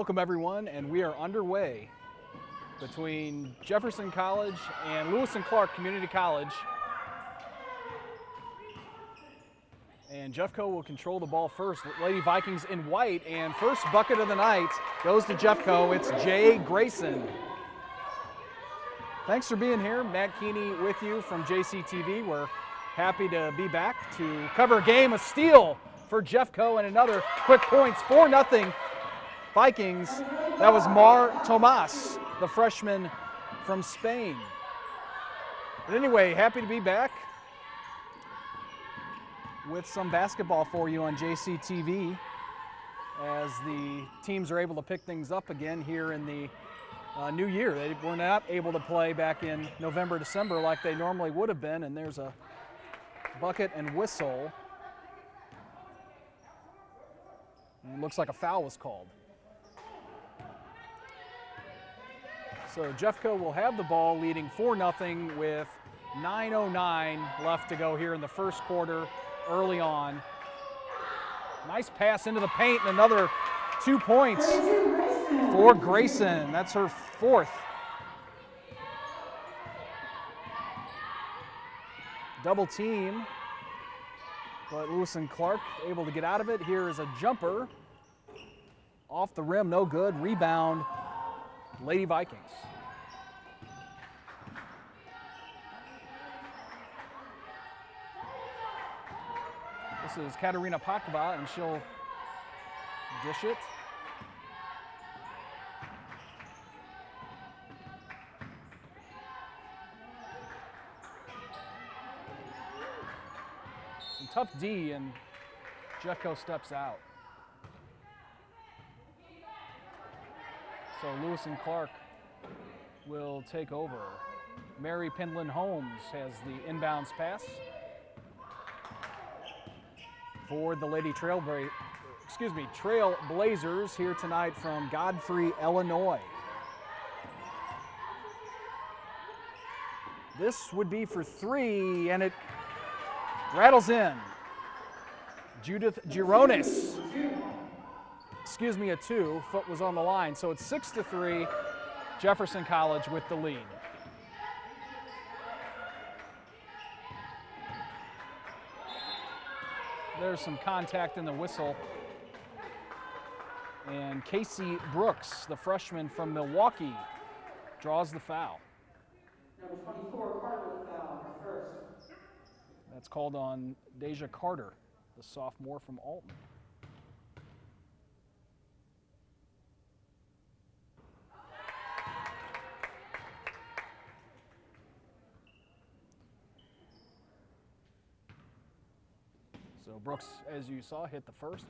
Welcome everyone, and we are underway between Jefferson College and Lewis and Clark Community College. And Jeffco will control the ball first. Lady Vikings in white, and first bucket of the night goes to Jeffco. It's Jay Grayson. Thanks for being here. Matt Keeney with you from JCTV. We're happy to be back to cover a game, a steal for Jeffco, and another quick points, 4-0 Vikings. That was Mar Tomas, the freshman from Spain. But anyway, happy to be back with some basketball for you on JCTV as the teams are able to pick things up again here in the new year. They were not able to play back in November, December like they normally would have been, and there's a bucket and whistle. And it looks like a foul was called. So Jeffco will have the ball leading 4-0 with 9:09 left to go here in the first quarter early on. Nice pass into the paint and another 2 points for Grayson. That's her fourth. Double team, but Lewis and Clark able to get out of it. Here is a jumper off the rim, no good. Rebound, Lady Vikings. This is Katarina Pakova, and she'll dish it. Some tough D, and Jeffco steps out. So Lewis and Clark will take over. Mary Pendlin Holmes has the inbounds pass for the Lady Trailblazers here tonight from Godfrey, Illinois. This would be for three, and it rattles in. Judith Gironis. A two. Foot was on the line. So it's 6-3. Jefferson College with the lead. There's some contact in the whistle. And Casey Brooks, the freshman from Milwaukee, draws the foul. Number 24, Carter with the foul, her first. That's called on Deja Carter, the sophomore from Alton. So Brooks, as you saw, hit the first.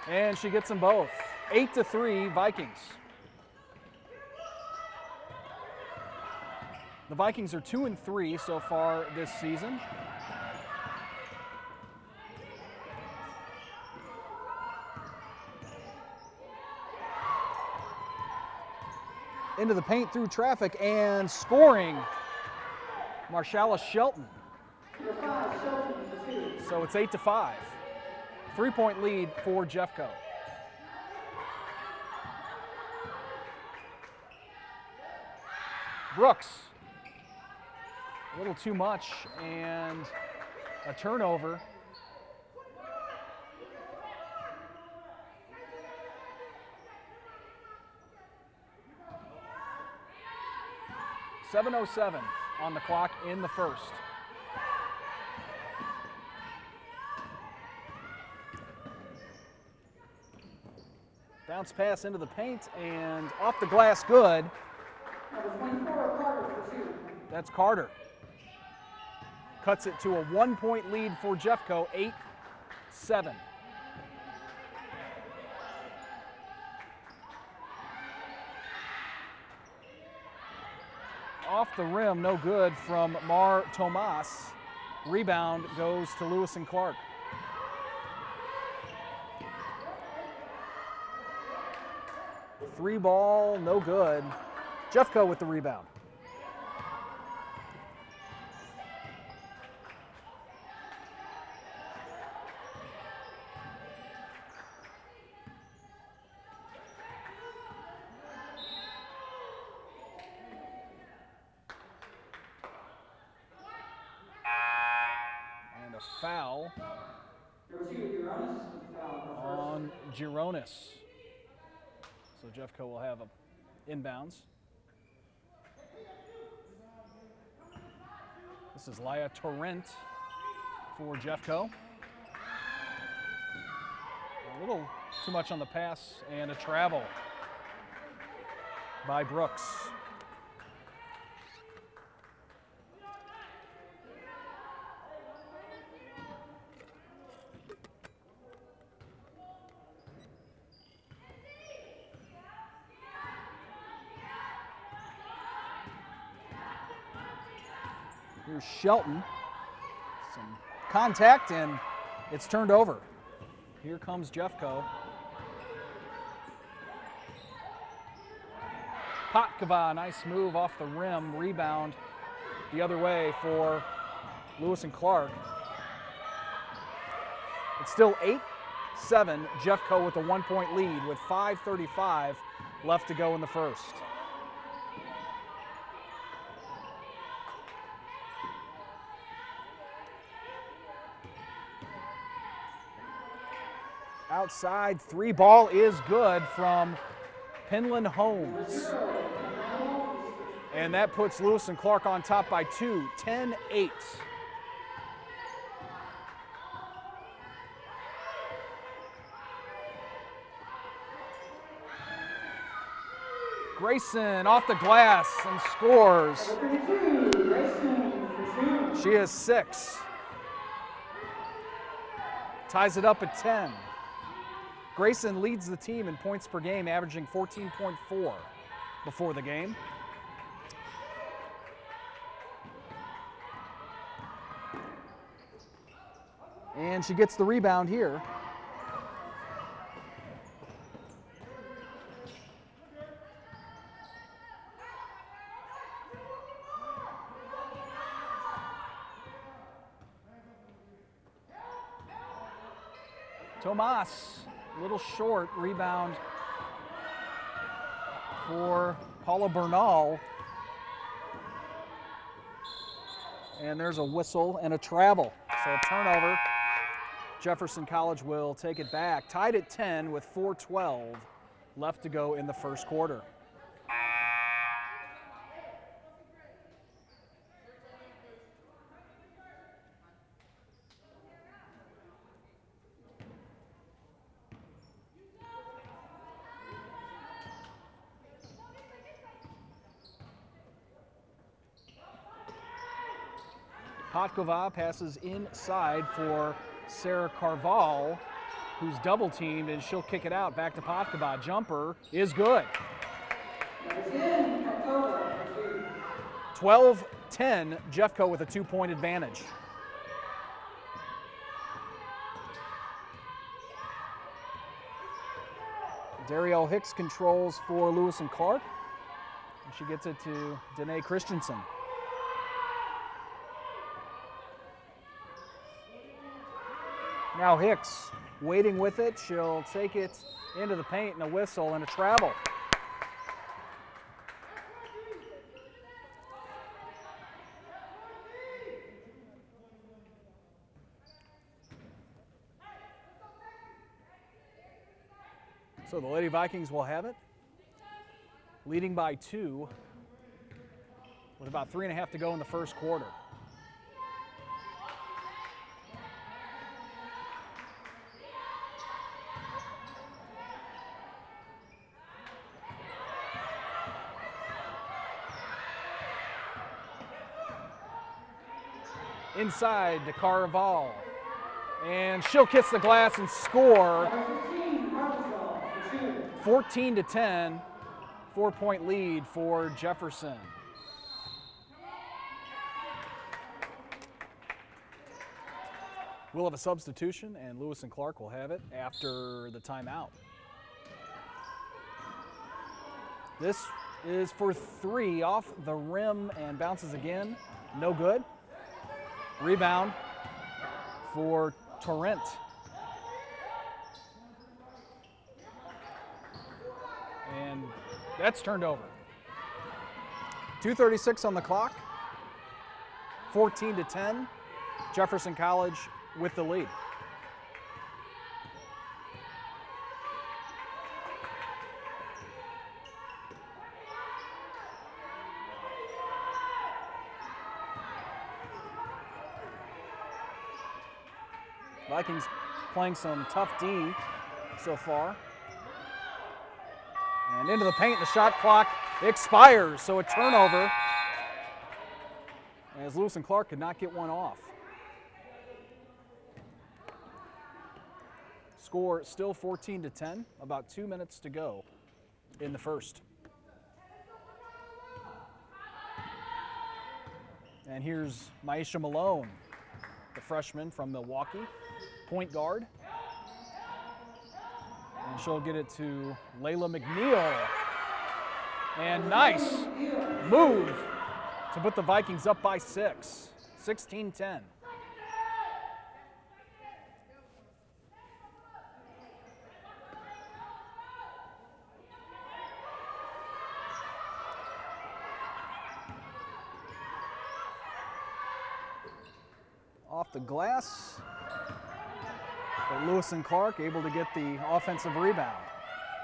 And she gets them both. 8-3 Vikings. The Vikings are 2-3 so far this season. Into the paint through traffic and scoring, Marshala Shelton. So it's 8-5. 3-point lead for Jeffco. Brooks, a little too much, and a turnover. .707 on the clock in the first. Bounce pass into the paint and off the glass, good. That's Carter. Cuts it to a 1-point lead for Jeffco, 8-7. Off the rim, no good from Mar Tomas. Rebound goes to Lewis and Clark. Three ball, no good. Jeffco with the rebound. foul Number 2, Uranus with the foul, her on Gironis. So Jeffco will have a inbounds. This is Laya Torrent for Jeffco. A little too much on the pass and a travel by Brooks. Here's Shelton. Some contact, and it's turned over. Here comes Jeffco. Potkova, nice move off the rim. Rebound the other way for Lewis and Clark. It's still 8-7. Jeffco with a 1-point lead with 5:35 left to go in the first. Outside, 3 ball is good from Penland Holmes. And that puts Lewis and Clark on top by 2, 10-8. Grayson off the glass and scores. She has 6. Ties it up at 10. Grayson leads the team in points per game, averaging 14.4 before the game. And she gets the rebound here. Tomas, a little short, rebound for Paula Bernal. And there's a whistle and a travel. So a turnover. Jefferson College will take it back. Tied at 10 with 4:12 left to go in the first quarter. Potkova passes inside for Sarah Carval, who's double teamed, and she'll kick it out back to Potkova. Jumper is good. 12-10, Jeffco with a 2-point advantage. Darielle Hicks controls for Lewis and Clark. And she gets it to Danae Christensen. Now Hicks waiting with it. She'll take it into the paint and a whistle and a travel. So the Lady Vikings will have it, leading by 2 with about 3.5 to go in the first quarter. Inside to Carval, and she'll kiss the glass and score. 14-10, 4-point lead for Jefferson. We'll have a substitution, and Lewis and Clark will have it after the timeout. This is for 3 off the rim and bounces again. No good. Rebound for Torrent. And that's turned over. 2:36 on the clock. 14-10. Jefferson College with the lead. Vikings playing some tough D so far. And into the paint, the shot clock expires, so a turnover as Lewis and Clark could not get one off. Score still 14-10, about 2 minutes to go in the first. And here's Maisha Malone, the freshman from Milwaukee, point guard. And she'll get it to Layla McNeil. And nice move to put the Vikings up by 6, 16-10. Off the glass, but Lewis and Clark able to get the offensive rebound.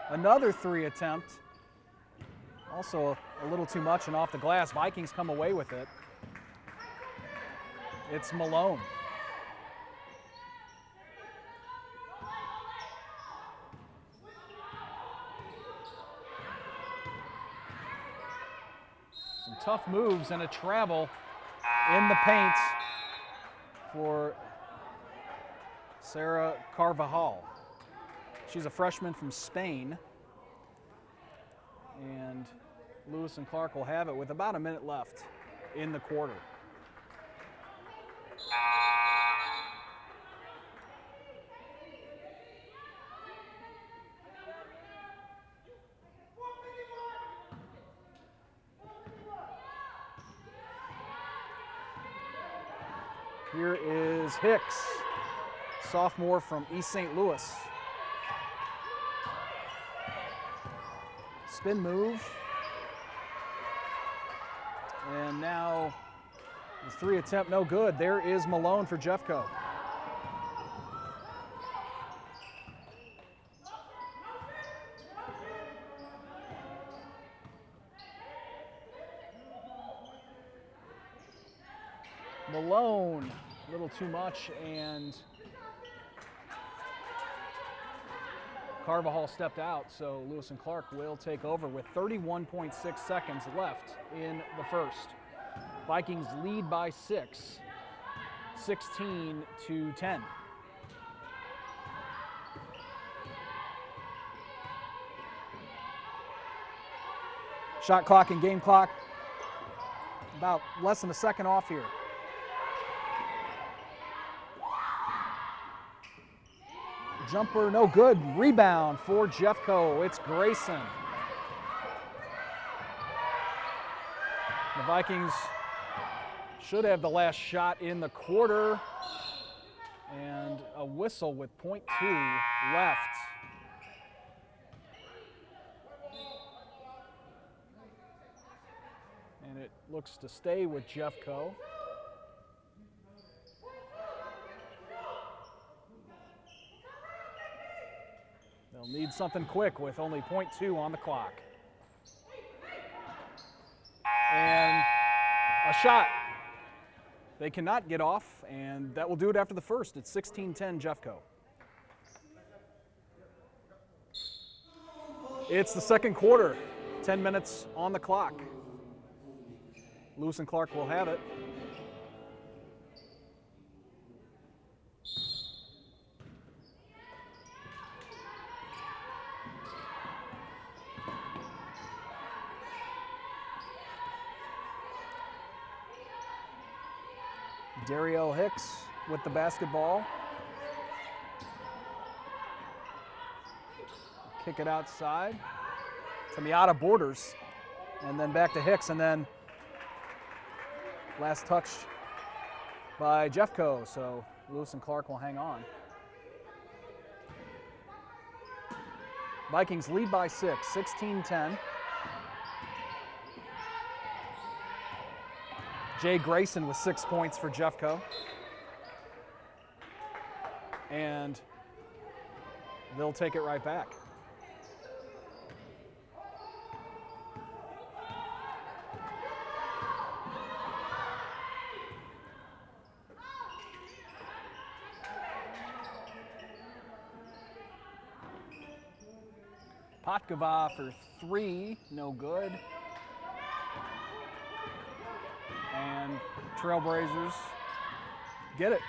Another 3 attempt, also a little too much and off the glass. Vikings come away with it. It's Malone. Some tough moves and a travel in the paint for Sarah Carvajal. She's a freshman from Spain. And Lewis and Clark will have it with about a minute left in the quarter. Here is Hicks, sophomore from East St. Louis. Spin move. And now the 3 attempt, no good. There is Malone for Jeffco. Malone, a little too much, and Carvajal stepped out, so Lewis and Clark will take over with 31.6 seconds left in the first. Vikings lead by 6, 16-10. Shot clock and game clock about less than a second off here. Jumper, no good. Rebound for Jeffco. It's Grayson. The Vikings should have the last shot in the quarter. And a whistle with .2 left. And it looks to stay with Jeffco. They'll need something quick with only .2 on the clock. And a shot. They cannot get off, and that will do it after the first. It's 16-10 Jeffco. It's the second quarter, 10 minutes on the clock. Lewis and Clark will have it. Dario Hicks with the basketball. Kick it outside to Miata Borders, and then back to Hicks, and then last touch by Jeffco, so Lewis and Clark will hang on. Vikings lead by 6, 16-10. Jay Grayson with 6 points for Jeffco. and they'll take it right back. Potkova for 3, no good. And Trailblazers get it.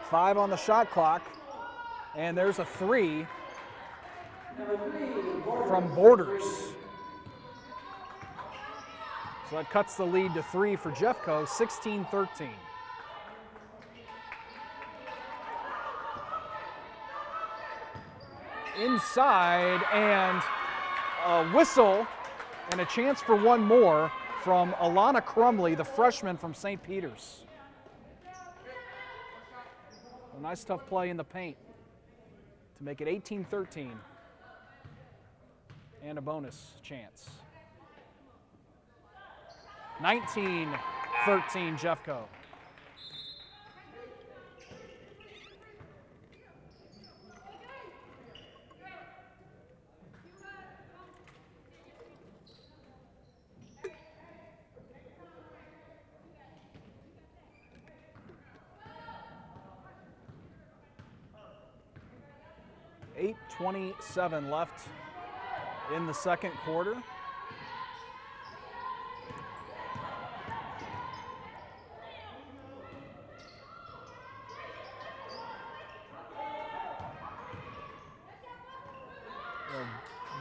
Five on the shot clock, and there's a 3 from Borders. So that cuts the lead to 3 for Jeffco, 16-13. Inside, and a whistle and a chance for one more from Alana Crumley, the freshman from St. Peter's. A nice tough play in the paint to make it 18-13 and a bonus chance. 19-13 Jeffco. .27 left in the second quarter.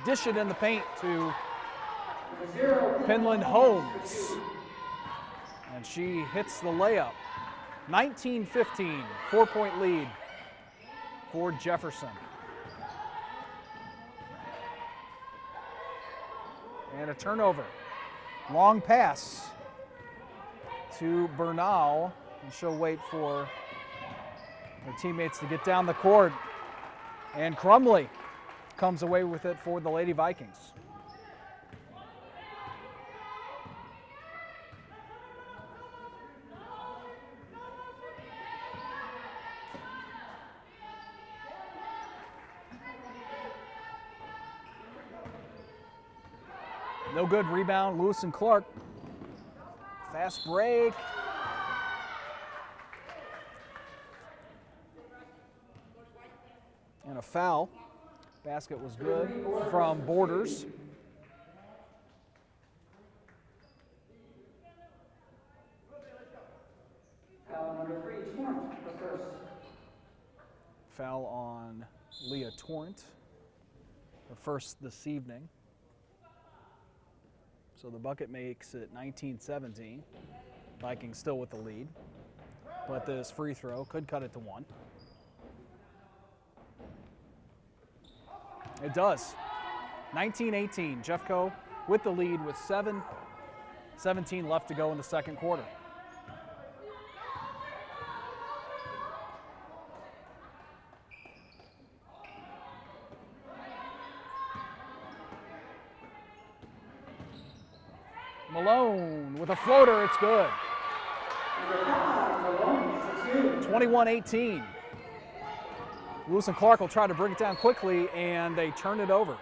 Dish it in the paint to Penland Holmes. And she hits the layup. 19-15, 4-point lead for Jefferson. And a turnover. Long pass to Bernal, and she'll wait for her teammates to get down the court. And Crumley comes away with it for the Lady Vikings. No good rebound, Lewis and Clark. Fast break. And a foul. Basket was good from Borders. Foul number 3, Torrent, the first. Foul on Leah Torrent, the first this evening. So the bucket makes it 19-17. Vikings still with the lead. But this free throw could cut it to 1. It does. 19-18. Jeffco with the lead with 7:17 left to go in the second quarter. Malone with a floater, it's good. 21-18. Lewis and Clark will try to bring it down quickly, and they turn it over.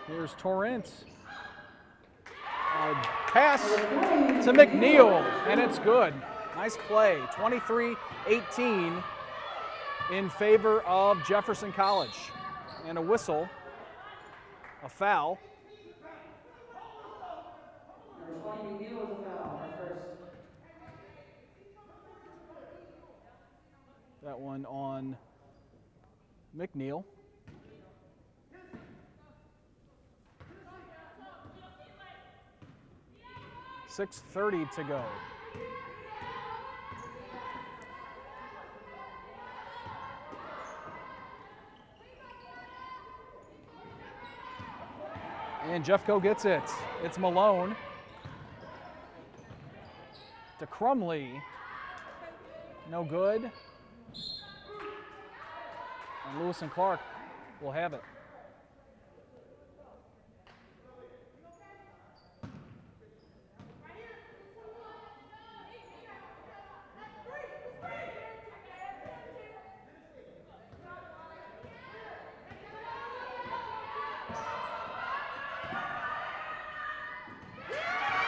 Here's Torrent. Pass to McNeil, and it's good. Nice play. 23-18 in favor of Jefferson College. And a whistle, a foul. Number 20, McNeil with a foul, her first. That one on McNeil. .6:30 to go. And Jeffco gets it. It's Malone to Crumley. No good. And Lewis and Clark will have it.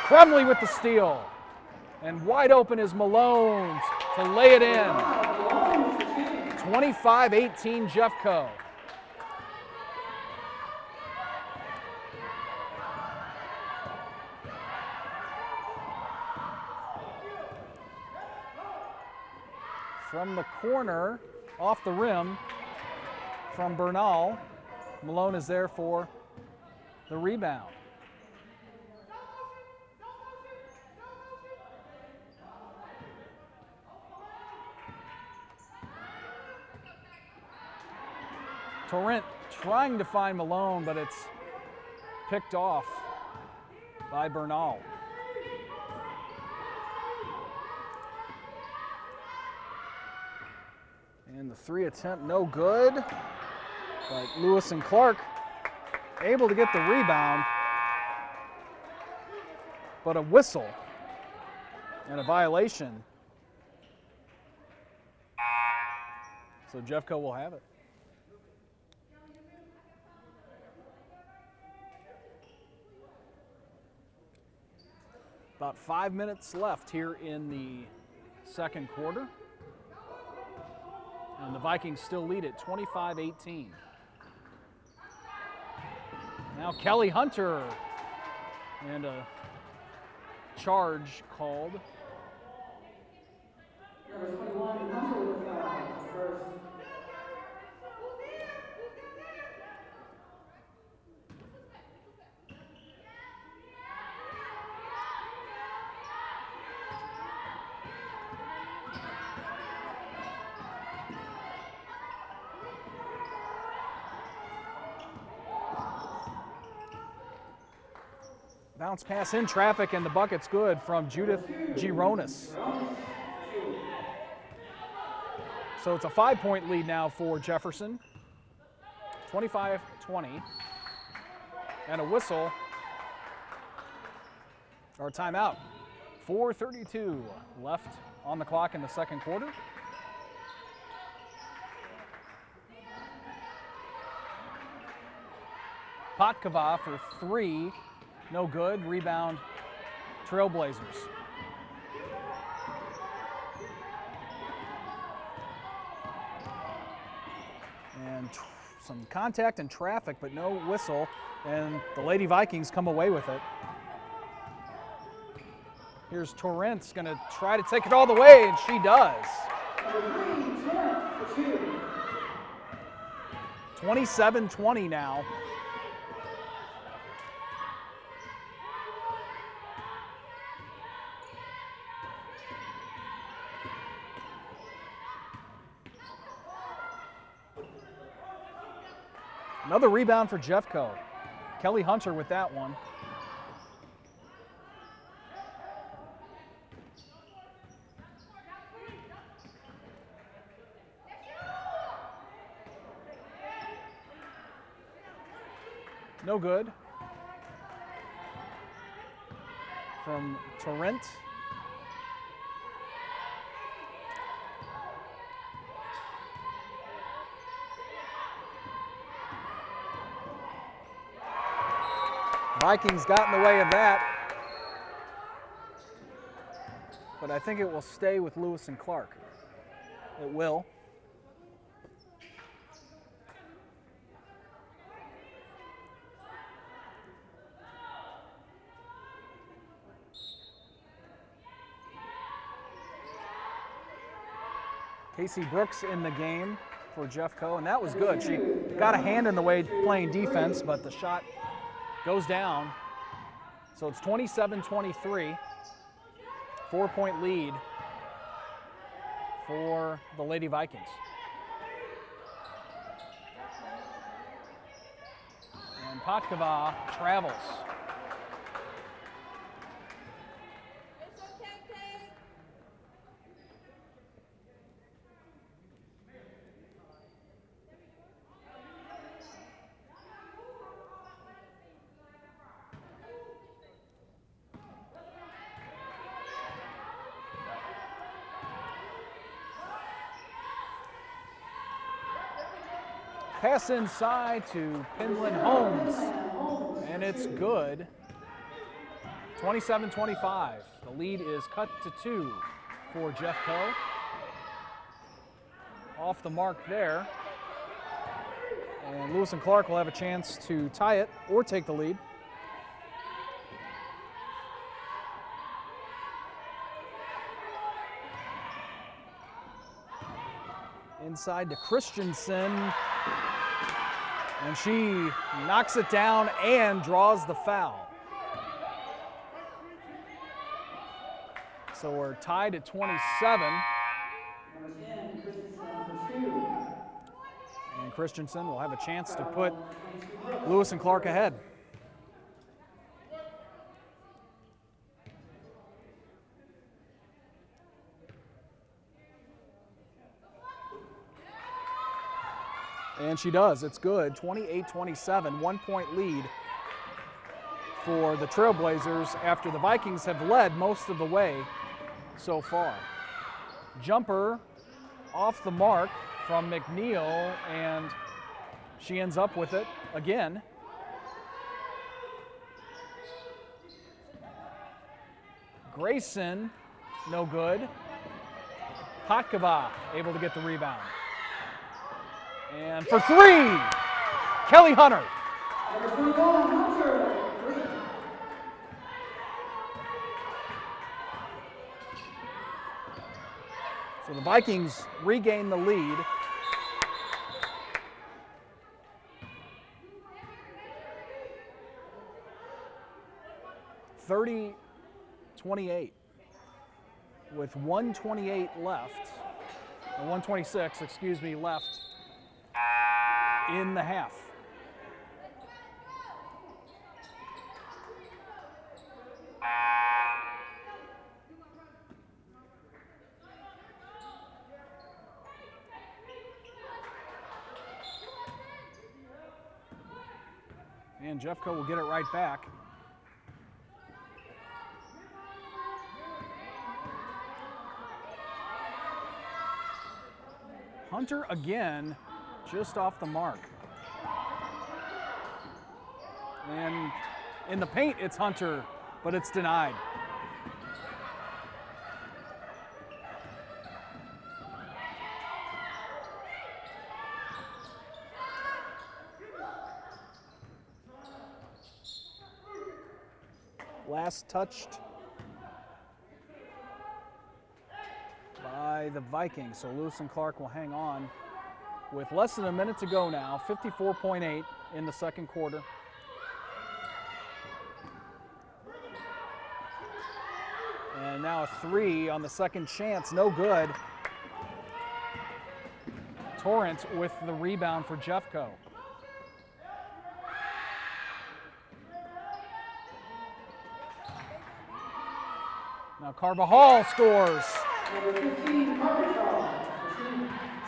Crumley with the steal. And wide open is Malone to lay it in. 25-18 Jeffco. From the corner, off the rim, from Bernal. Malone is there for the rebound. Torrent trying to find Malone, but it's picked off by Bernal. And the three attempt, no good. But Lewis and Clark able to get the rebound. But a whistle and a violation. So Jeffco will have it. About 5 minutes left here in the second quarter. And the Vikings still lead it 25-18. Now Kelly Hunter. And a charge called. Number 21, Hunter with the foul, first. Bounce pass in traffic, and the bucket's good from Judith Gironis. So it's a 5-point lead now for Jefferson. 25-20. And a whistle, or timeout. 4:32 left on the clock in the second quarter. Potkava for three. No good. Rebound, Trailblazers. And some contact and traffic, but no whistle. And the Lady Vikings come away with it. Here's Torrent's going to try to take it all the way, and she does. 27-20 now. Another rebound for Jeffco. Kelly Hunter with that one. No good. From Torrent. Vikings got in the way of that, but I think it will stay with Lewis and Clark. It will. Casey Brooks in the game for Jeffco, and that was good. She got a hand in the way playing defense, but the shot goes down. So it's 27-23, 4-point lead for the Lady Vikings. And Patkava travels. Pass inside to Penland Holmes, and it's good. 27-25. The lead is cut to 2 for Jeffco. Off the mark there. And Lewis and Clark will have a chance to tie it or take the lead. Inside to Christensen. And she knocks it down and draws the foul. So we're tied at 27. And Christensen will have a chance to put Lewis and Clark ahead. And she does. It's good. 28-27, 1-point lead for the Trailblazers after the Vikings have led most of the way so far. Jumper off the mark from McNeil, and she ends up with it again. Grayson, no good. Patkava able to get the rebound. And for 3, Kelly Hunter. So the Vikings regain the lead. (30-28) with 1:28 left, or 1:26, excuse me, left in the half. And Jeffco will get it right back. Hunter again, just off the mark. And in the paint, it's Hunter, but it's denied. Last touched by the Vikings, so Lewis and Clark will hang on with less than a minute to go now, 54.8 in the second quarter. And now a 3 on the second chance, no good. Torrent with the rebound for Jeffco. Now Carbajal scores.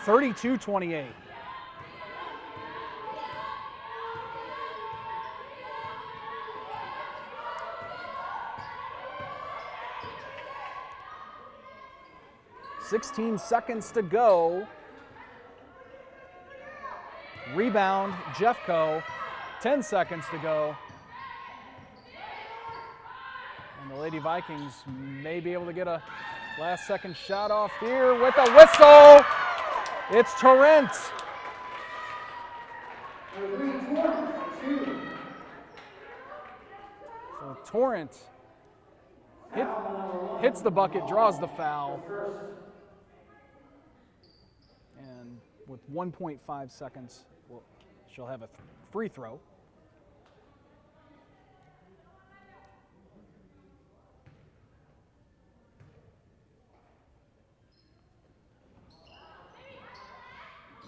32-28. (16 seconds to go). Rebound, Jeffco. 10 seconds to go. And the Lady Vikings may be able to get a last-second shot off here with a whistle. It's Torrent. So Torrent hits the bucket, draws the foul. And with 1.5 seconds, she'll have a free throw.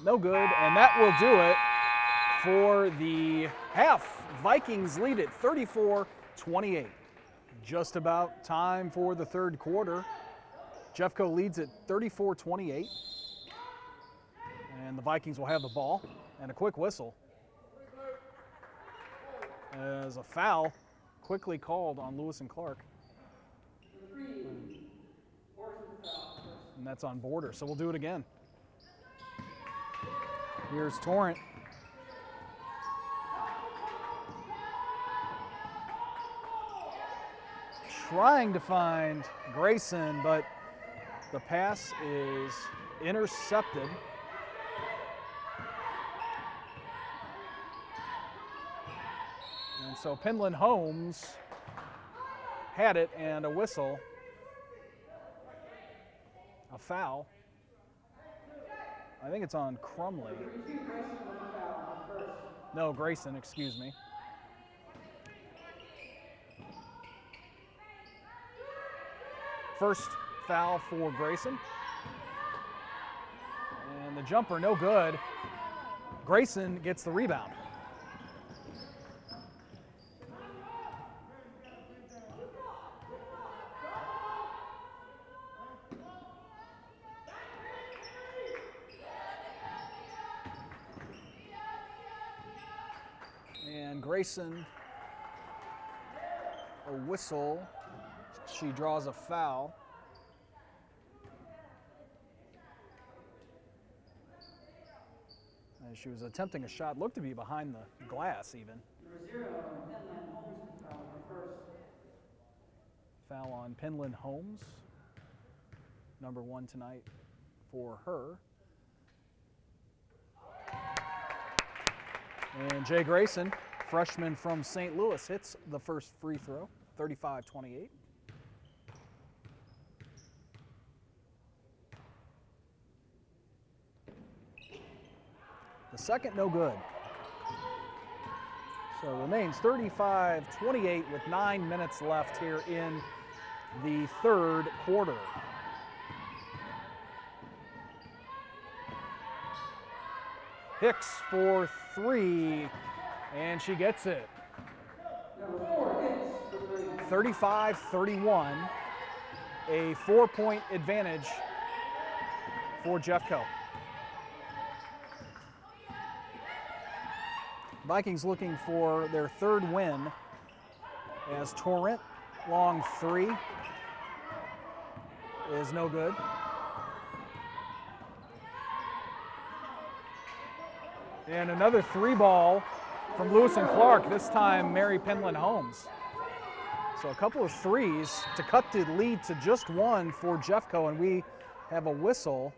No good, and that will do it for the half. Vikings lead it 34-28. Just about time for the third quarter. Jeffco leads it 34-28. And the Vikings will have the ball. And a quick whistle as a foul quickly called on Lewis and Clark. And that's on Border, so we'll do it again. Here's Torrent. Trying to find Grayson, but the pass is intercepted. And so Penland Holmes had it, and a whistle, a foul. I think it's on Crumley. No, Grayson, excuse me. First foul for Grayson. And the jumper, no good. Grayson gets the rebound. And Grayson, a whistle. She draws a foul. As she was attempting a shot, looked to be behind the glass even. Foul on Penland Holmes, number 1 tonight for her. And Jay Grayson, freshman from St. Louis, hits the first free throw, 35-28. The second, no good. So it remains 35-28 with 9 minutes left here in the third quarter. Hicks for 3, and she gets it. 35-31, a 4-point advantage for Jeffco. Vikings looking for their third win as Torrent, long 3 is no good. And another 3 ball from Lewis and Clark, this time Mary Penland Holmes. So a couple of 3s to cut the lead to just 1 for Jeffco, and we have a whistle.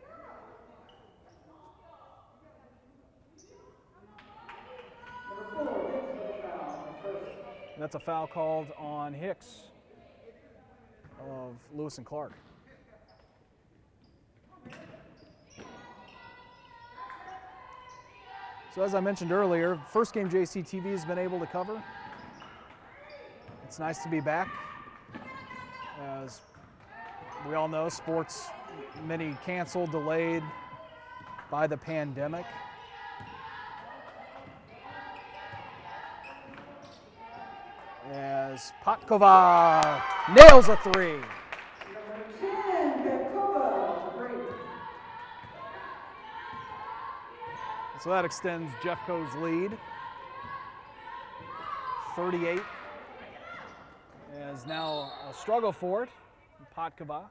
That's a foul called on Hicks of Lewis and Clark. So as I mentioned earlier, first game JCTV has been able to cover. It's nice to be back. As we all know, sports, many canceled, delayed by the pandemic. As Patkova nails a 3. So that extends Jeffco's lead. 38. As now a struggle for it. Patkova.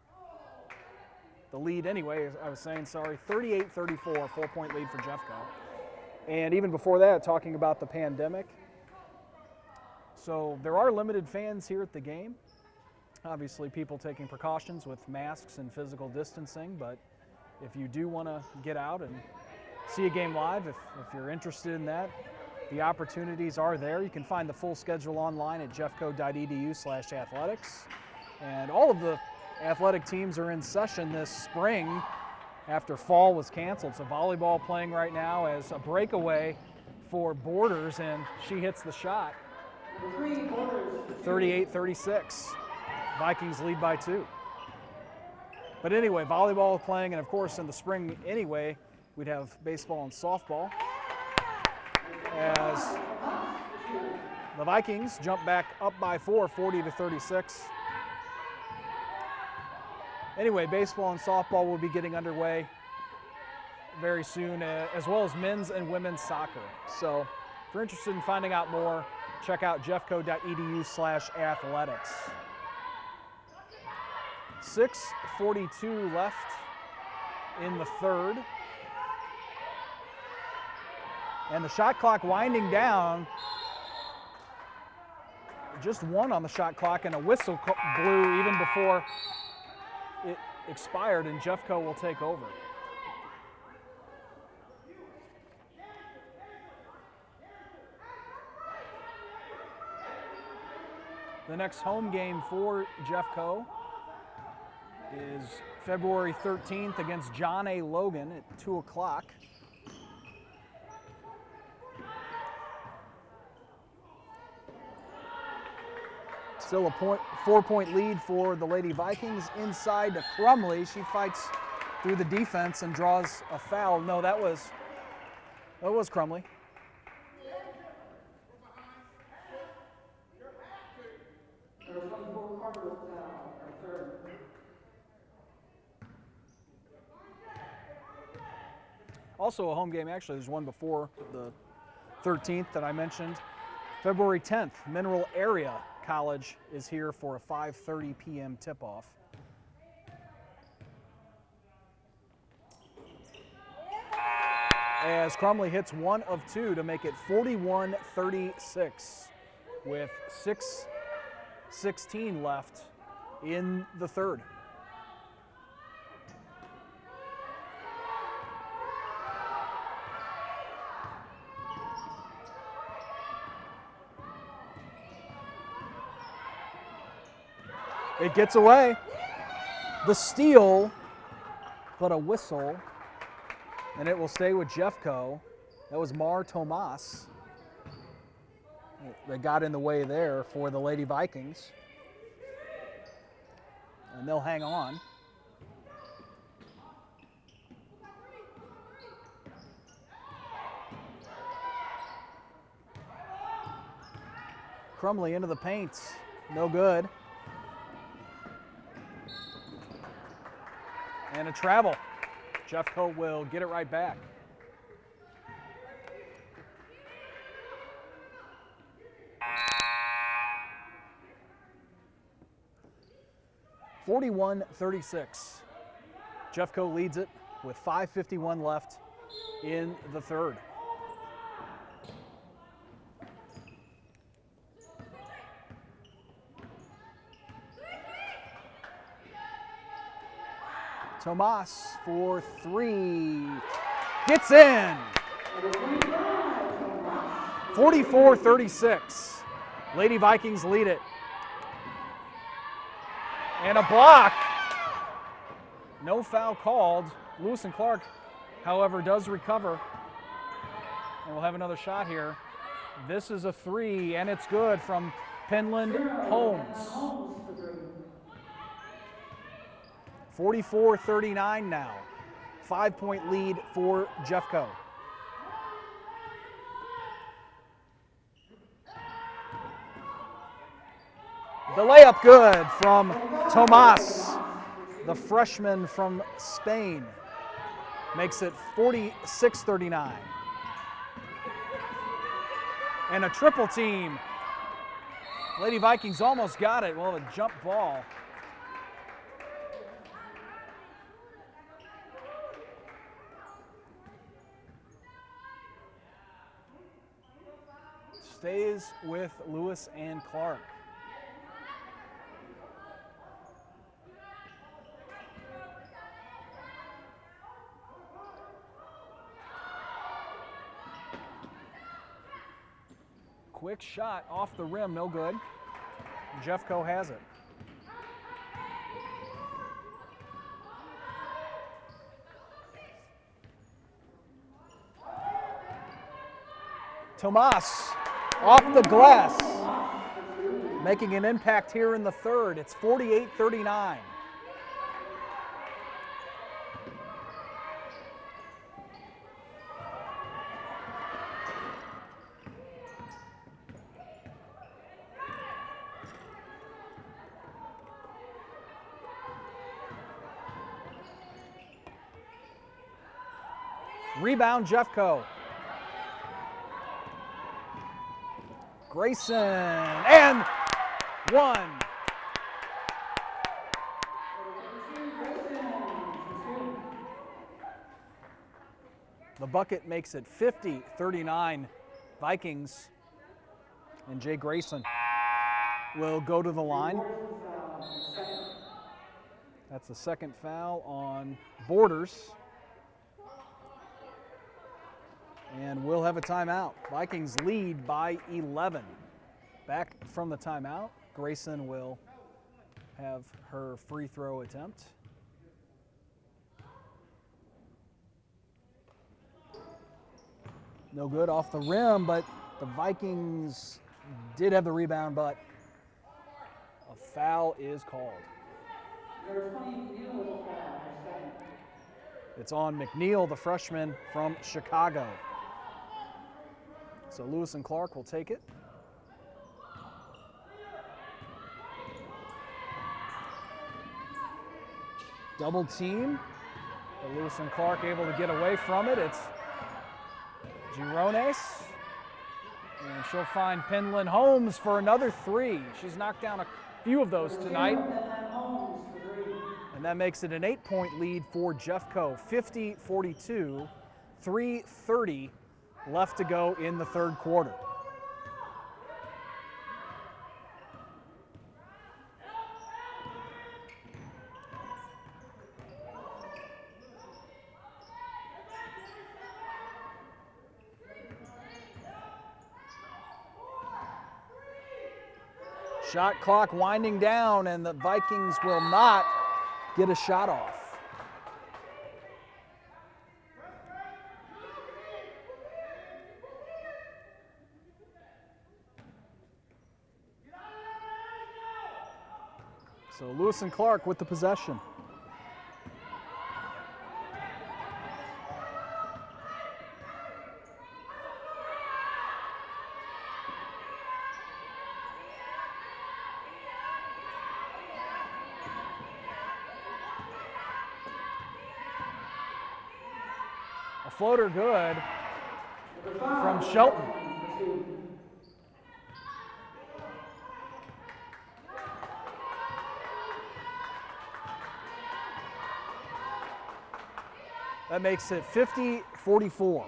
The lead anyway, I was saying, sorry. 38-34, 4-point lead for Jeffco. And even before that, talking about the pandemic. So there are limited fans here at the game. Obviously, people taking precautions with masks and physical distancing, but if you do want to get out and see a game live, if you're interested in that, the opportunities are there. You can find the full schedule online at jeffco.edu/athletics. And all of the athletic teams are in session this spring after fall was canceled. So volleyball playing right now as a breakaway for Borders, and she hits the shot. 38-36. Vikings lead by 2. But anyway, volleyball playing, and of course in the spring anyway, we'd have baseball and softball. The Vikings jump back up by 4, 40-36. Anyway, baseball and softball will be getting underway very soon, as well as men's and women's soccer. So if you're interested in finding out more, check out jeffco.edu/athletics. 6:42 left in the third. And the shot clock winding down. Just 1 on the shot clock, and a whistle blew even before it expired, and Jeffco will take over. The next home game for Jeffco is February 13th against John A. Logan at 2 o'clock. Still a 4-point lead for the Lady Vikings. Inside to Crumley. She fights through the defense and draws a foul. No, that was Crumley. Number 24, Carter with foul, our third. Also a home game, actually, there's one before the 13th that I mentioned. February 10th, Mineral Area College is here for a 5:30 p.m. tip-off. As Crumley hits 1 of 2 to make it 41-36 with 6:16 left in the third. It gets away. The steal, but a whistle, and it will stay with Jeffco. That was Mar Tomas that got in the way there for the Lady Vikings. And they'll hang on. Crumley into the paint. No good. And a travel. Jeffco will get it right back. (41-36). Jeffco leads it with 5:51 left in the third. Tomas for 3. Gets in. 44-36. Lady Vikings lead it. And a block. No foul called. Lewis and Clark, however, does recover. And we'll have another shot here. This is a 3, and it's good from Penland Holmes. 44-39 now. 5-point lead for Jeffco. The layup good from Tomas, the freshman from Spain. Makes it 46-39. And a triple team. Lady Vikings almost got it. Well, a jump ball. Stays with Lewis and Clark. Quick shot off the rim, no good. Jeffco has it. Tomas off the glass, making an impact here in the third. It's 48-39. Rebound, Jeffco. Grayson, and one. The bucket makes it 50-39 Vikings, and Jay Grayson will go to the line. That's the second foul on Borders. And we'll have a timeout. Vikings lead by 11. Back from the timeout, Grayson will have her free throw attempt. No good off the rim, but the Vikings did have the rebound, but a foul is called. It's on McNeil, the freshman from Chicago. So Lewis and Clark will take it. Double team, but Lewis and Clark able to get away from it. It's Girones, and she'll find Penland Holmes for another three. She's knocked down a few of those tonight. And that makes it an 8-point lead for Jeffco, 50-42, 3:30 left to go in the third quarter. Shot clock winding down, and the Vikings will not get a shot off. So Lewis and Clark with the possession. A floater good from Shelton. That makes it 50-44.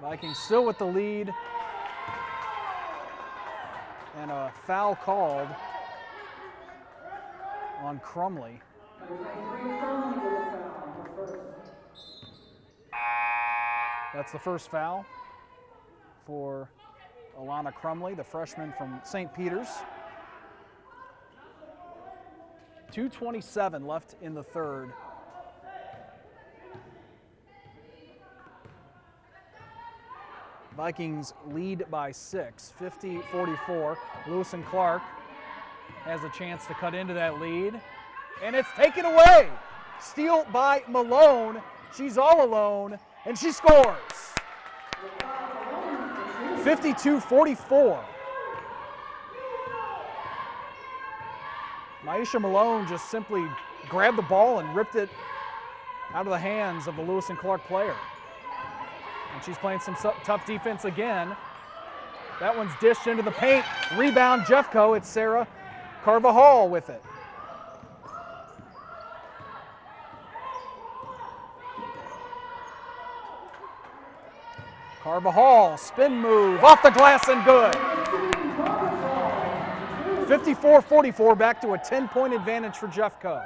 Vikings still with the lead. And a foul called on Crumley. That's the first foul for Alana Crumley, the freshman from St. Peter's. 2:27 left in the third. Vikings lead by 6, 50-44. Lewis and Clark has a chance to cut into that lead, and it's taken away. Steal by Malone. She's all alone, and she scores. 52-44. Maisha Malone just simply grabbed the ball and ripped it out of the hands of the Lewis and Clark player. And she's playing some tough defense again. That one's dished into the paint. Rebound, Jeffco. It's Sarah Carvajal with it. Carvajal, spin move, off the glass and good. 54-44, back to a 10-point advantage for Jeffco.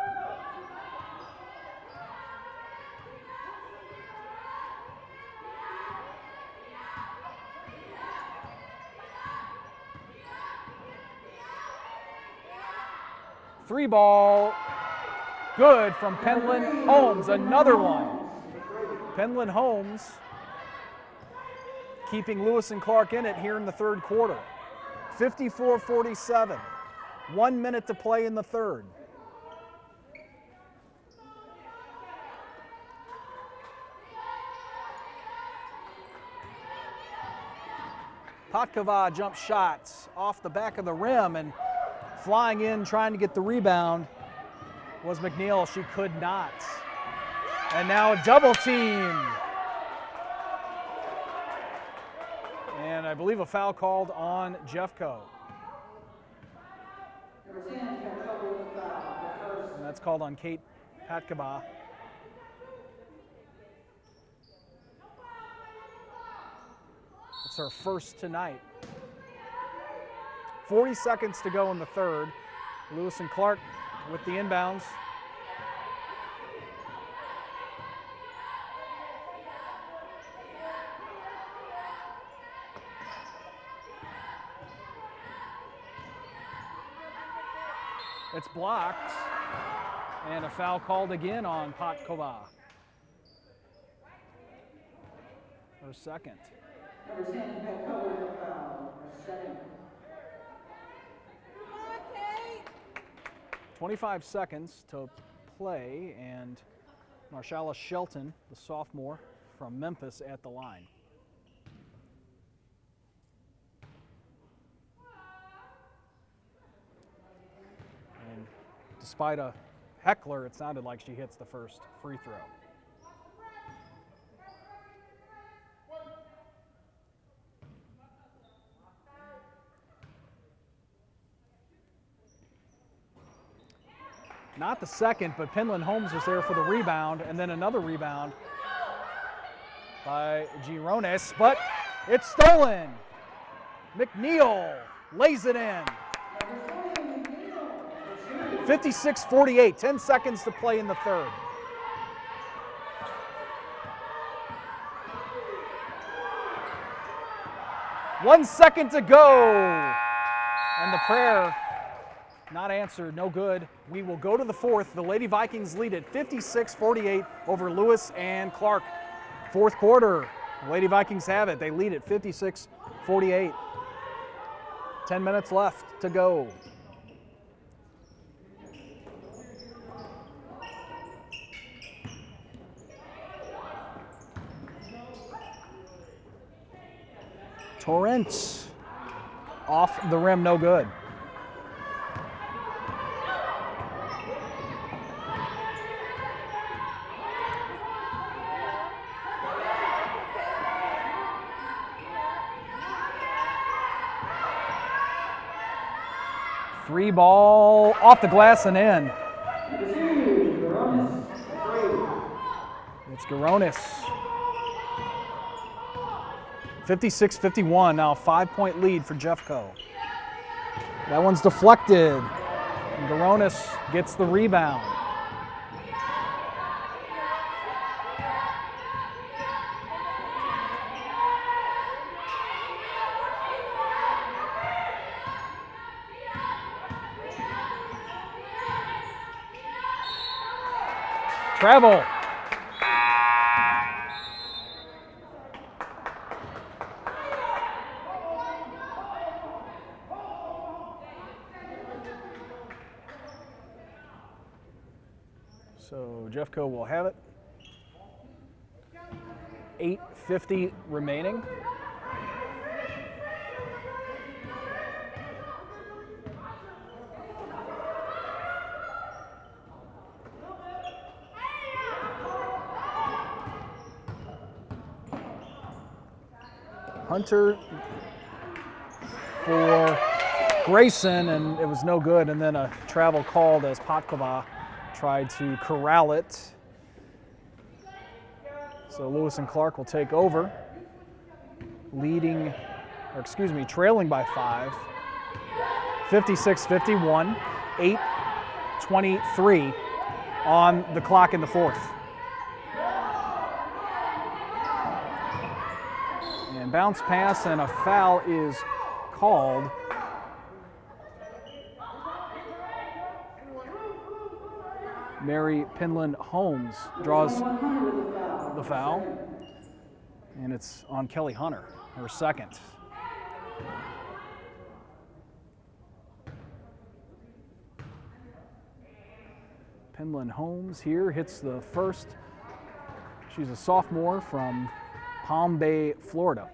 Three ball, good from Penland Holmes, another one. Penland Holmes keeping Lewis and Clark in it here in the third quarter. 54-47, 1 minute to play in the third. Patkova jump shots off the back of the rim, and flying in trying to get the rebound was McNeil. She could not. And now a double team. And I believe a foul called on Jeffco. Number 10, Jeffco with a foul, the first. And that's called on Kate Patkaba. It's her first tonight. 40 seconds to go in the third. Lewis and Clark with the inbounds. It's blocked, and a foul called again on Patkova. Her second. Number 10, Jeffco with a foul, her second. 25 seconds to play, and Marshala Shelton, the sophomore from Memphis, at the line. And despite a heckler, it sounded like she hits the first free throw. Not the second, but Penland Holmes was there for the rebound, and then another rebound by Girones, but it's stolen. McNeil lays it in. 56-48, 10 seconds to play in the third. One second to go, and the prayer not answered, no good. We will go to the fourth. The Lady Vikings lead at 56-48 over Lewis and Clark. Fourth quarter, the Lady Vikings have it. They lead at 56-48. 10 minutes left to go. Torrent off the rim, no good. Three ball off the glass and in. It's Girones. 56-51, now a 5-point lead for Jeffco. That one's deflected. And Girones gets the rebound. Travel. So Jeffco will have it. 8:50 remaining. Hunter for Grayson, and it was no good, and then a travel called as Patkova tried to corral it. So Lewis and Clark will take over, trailing by 5. 56-51, 8:23 on the clock in the fourth. And bounce pass and a foul is called. Mary Penland Holmes draws the foul, and it's on Kelly Hunter, her second. Penland Holmes here hits the first. She's a sophomore from Palm Bay, Florida.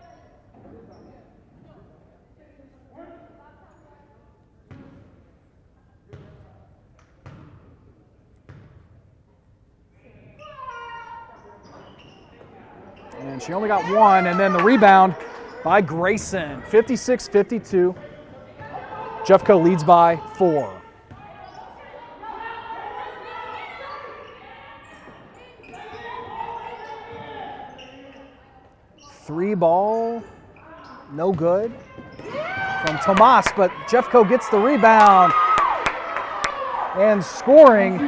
She only got one, and then the rebound by Grayson, 56-52. Jeffco leads by 4. Three ball, no good from Tomas, but Jeffco gets the rebound. And scoring,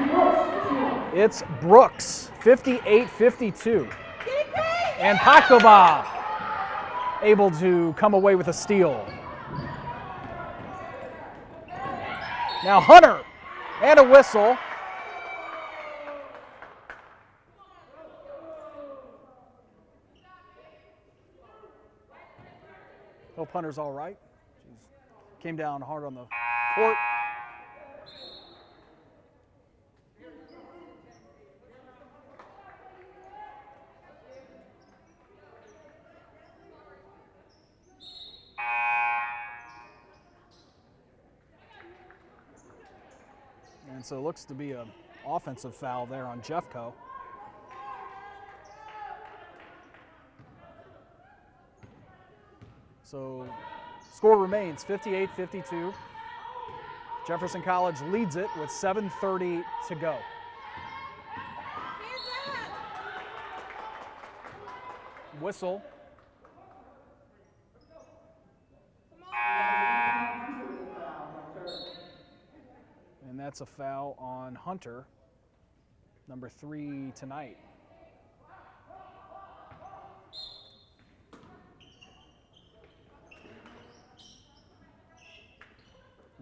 it's Brooks, 58-52. And Pakova able to come away with a steal. Now Hunter, and a whistle. Hope Hunter's all right. She came down hard on the court. And so it looks to be an offensive foul there on Jeffco. So score remains 58-52. Jefferson College leads it with 7:30 to go. Whistle. And that's a foul on Hunter, number 3 tonight.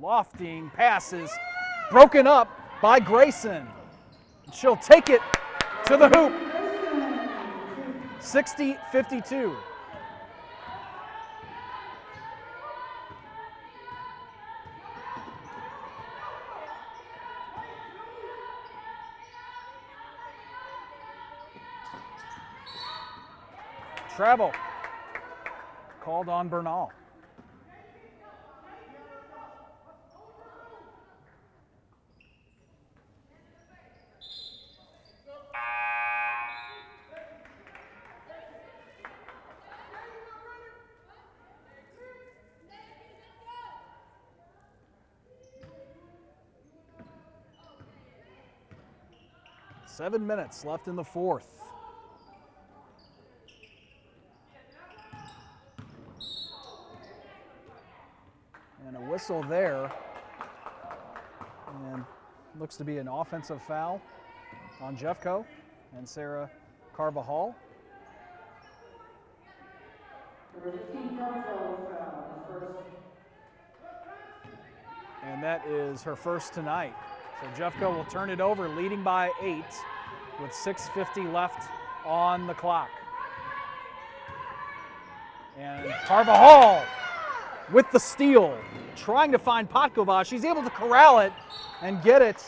Lofting passes broken up by Grayson. She'll take it to the hoop. 60-52. Travel called on Bernal. Seven minutes left in the fourth. And a whistle there. And looks to be an offensive foul on Jeffco and Sarah Carvajal. And that is her first tonight. So Jeffco will turn it over, leading by 8 with 6:50 left on the clock. And Carvajal with the steal, trying to find Pakova. She's able to corral it and get it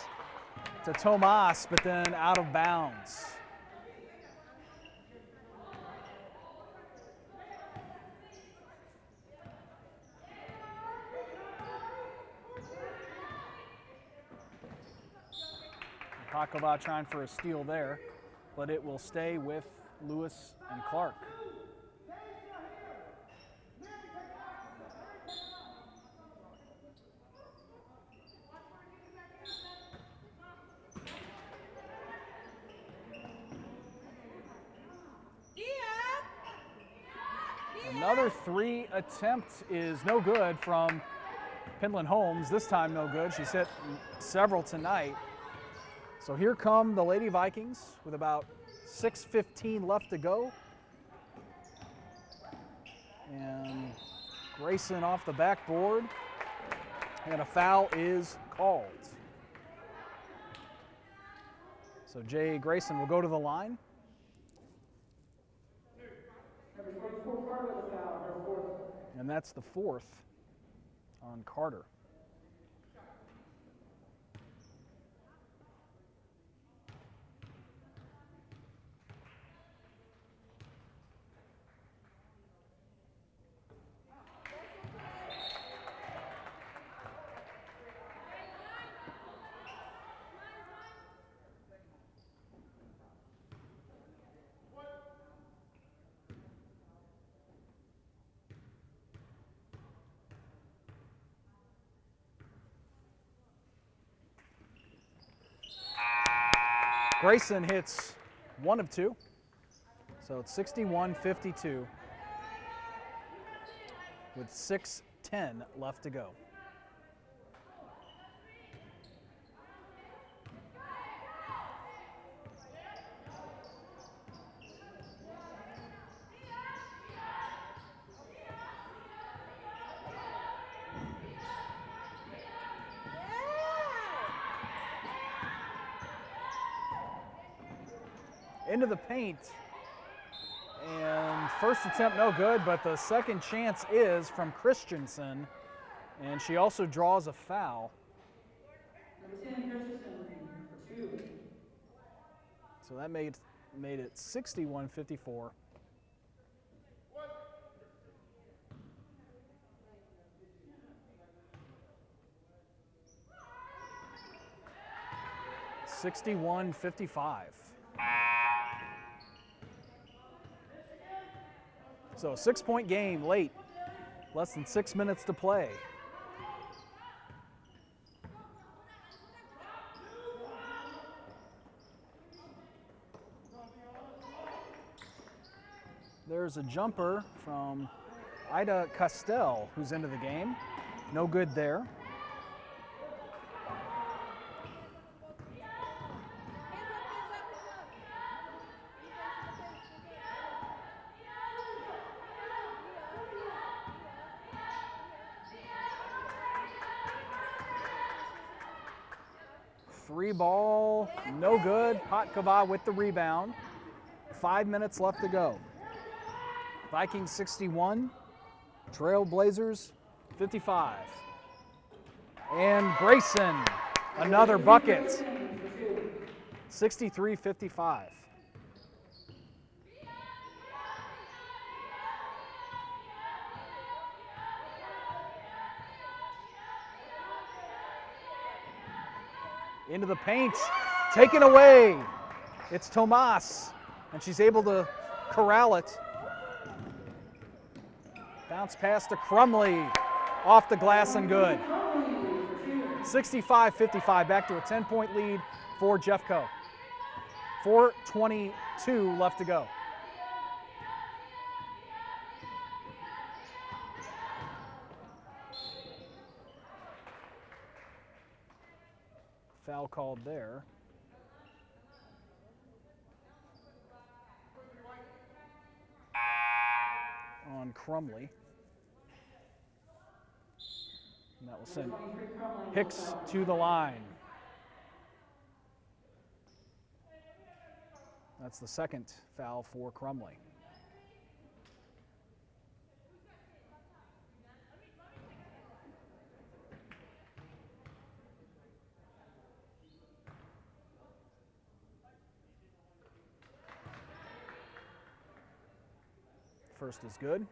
to Tomas, but then out of bounds. Pakova trying for a steal there, but it will stay with Lewis and Clark. Another 3 attempt is no good from Penland Holmes. This time no good. She's hit several tonight. So here come the Lady Vikings with about 6:15 left to go. And Grayson off the backboard. And a foul is called. So Jay Grayson will go to the line. And that's the 4th on Carter. Grayson hits 1 of 2. So it's 61-52 with 6:10 left to go. Into the paint, and first attempt no good, but the second chance is from Christensen, and she also draws a foul. Number 10, Jefferson for 2. So that made it 61-54. $61-55. So a 6-point game late, less than 6 minutes to play. There's a jumper from Ida Castell, who's into the game. No good there. Free ball, no good. Patkova with the rebound. 5 minutes left to go. Vikings 61, Trailblazers 55. And Grayson, another bucket. 63-55. Into the paint, taken away. It's Tomas, and she's able to corral it. Bounce pass to Crumley, off the glass and good. 65-55, back to a 10-point lead for Jeffco. 4:22 left to go. Foul called there. On Crumley. And that will send Hicks to the line. That's the second foul for Crumley. First is good.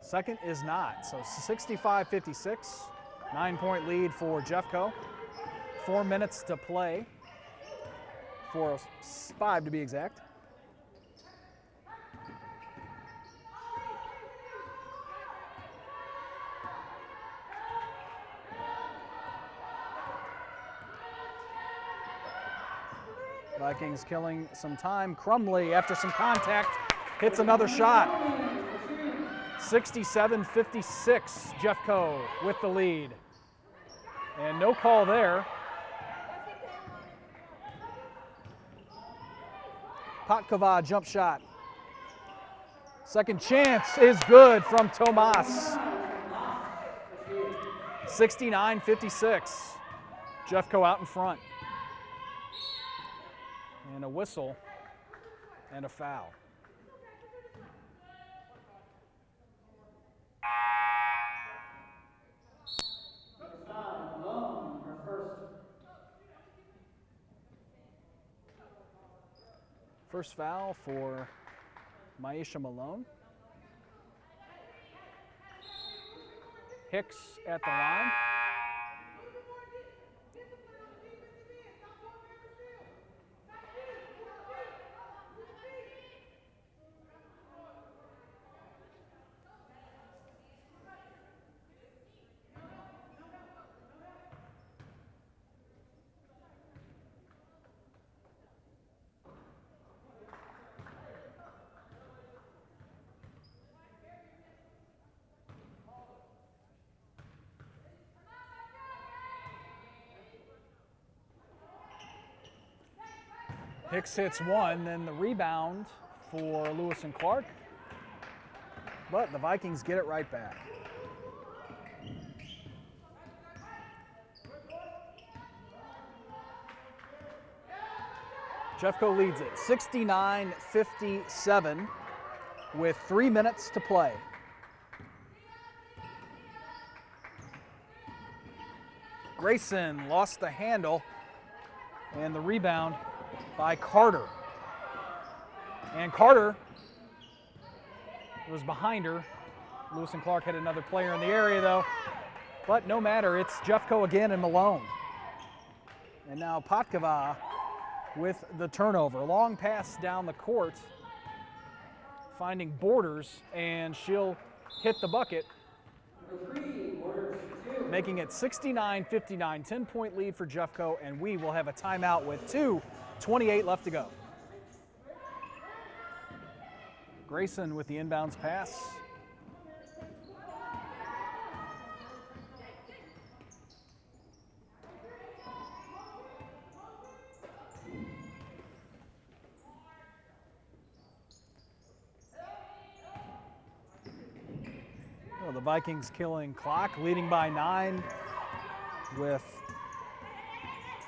Second is not. So 65-56, 9-point lead for Jeffco. 4 minutes to play. 4:05 to be exact. Vikings killing some time. Crumley, after some contact, hits another shot. 67-56, Jeffco with the lead. And no call there. Patkova jump shot. Second chance is good from Tomas. 69-56. Jeffco out in front. And a whistle and a foul. First foul for Maisha Malone. Hicks at the line. Hicks hits one, then the rebound for Lewis and Clark. But the Vikings get it right back. Jeffco leads it 69-57 with 3 minutes to play. Grayson lost the handle, and the rebound by Carter. And Carter was behind her. Lewis and Clark had another player in the area though, but no matter, it's Jeffco again and Malone. And now Patkava with the turnover. Long pass down the court, finding Borders, and she'll hit the bucket, making it 69-59, 10-point lead for Jeffco, and we will have a timeout with 2:28 left to go. Grayson with the inbounds pass. Well, the Vikings killing clock, leading by 9 with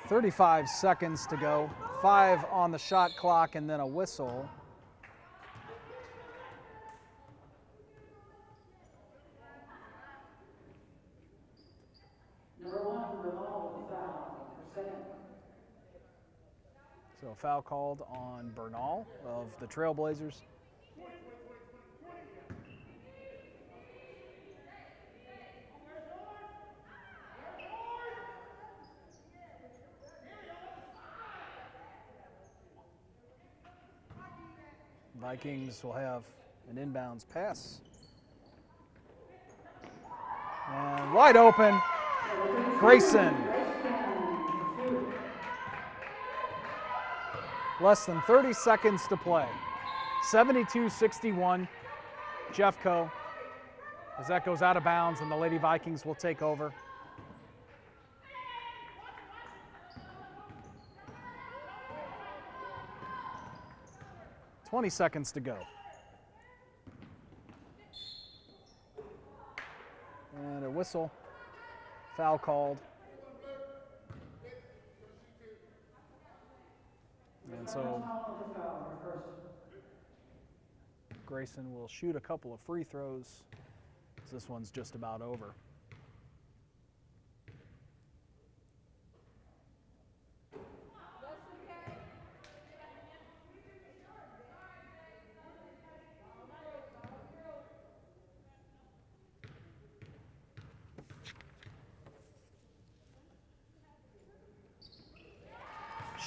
35 seconds to go. 5 on the shot clock and then a whistle. So a foul called on Bernal of the Trailblazers. Vikings will have an inbounds pass. And wide open, Grayson. Less than 30 seconds to play. 72-61, Jeffco, as that goes out of bounds and the Lady Vikings will take over. $20 seconds to go. And a whistle, foul called. And so Grayson will shoot a couple of free throws, as this one's just about over.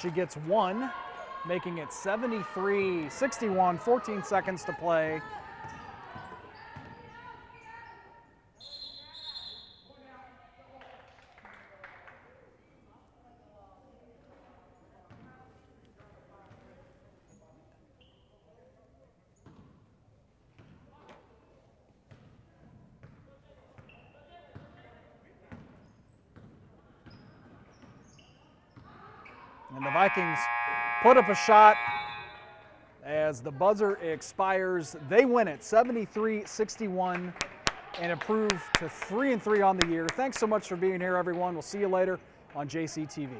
She gets one, making it 73-61, 14 seconds to play. And the Vikings put up a shot as the buzzer expires. They win it 73-61 and improve to 3-3 on the year. Thanks so much for being here, everyone. We'll see you later on JCTV.